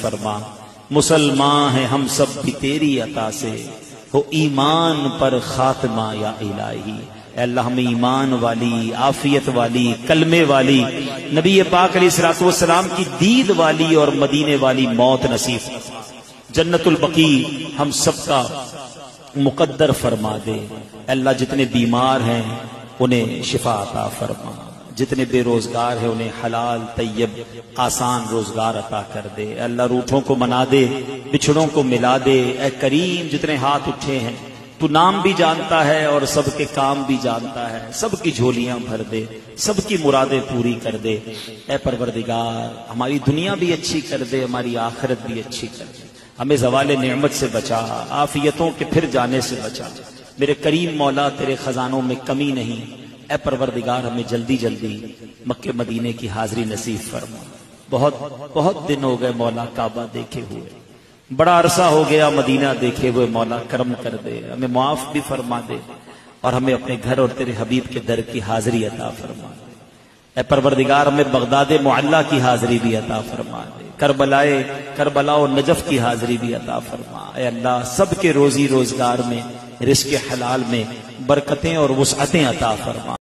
فرما، مسلمان ہیں ہم سب بھی تیری عطا سے، ہو ایمان پر خاتمہ یا الہی۔ اے اللہ ہمیں ایمان والی، عافیت والی، کلمے والی، نبی پاک علیہ الصلوۃ والسلام کی دید والی اور مدینے والی موت نصیب فرما۔ جنت البقیع ہم سب کا مقدر فرما دے۔ اے اللہ جتنے بیمار ہیں انہیں شفا عطا فرما، جتنے بے روزگار ہیں انہیں حلال طیب آسان روزگار عطا کر دے۔ اے اللہ روٹھوں کو منا دے، بچھڑوں کو ملا دے۔ اے کریم جتنے ہاتھ اٹھے ہیں تو نام بھی جانتا ہے اور سب کے کام بھی جانتا ہے، سب کی جھولیاں بھر دے، سب کی مرادیں پوری کر دے۔ اے پروردگار ہماری دنیا بھی اچھی کر دے، ہماری آخرت بھی اچھی کر دے، ہمیں زوال نعمت سے بچا، عافیتوں کے پھر جانے سے بچا۔ میرے کریم مولا تیرے خزانوں میں کمی نہیں، اے پروردگار ہمیں جلدی جلدی مکہ مدینے کی حاضری نصیب فرما۔ بہت دن ہو گئے مولا کعبہ دیکھے ہوئے، بڑا عرصہ ہو گیا مدینہ دیکھے ہوئے، مولا کرم کر دے، ہمیں معاف بھی فرما دے اور ہمیں اپنے گھر اور تیرے حبیب کے در کی حاضری عطا فرما دے۔ اے پروردگار ہمیں بغداد معلیٰ کی حاضری بھی عطا فرما دے، کربلا و نجف کی حاضری بھی عطا فرما۔ اے اللہ سب کے روزی روزگار میں، رزق حلال میں برکتیں اور وسعتیں عطا فرما۔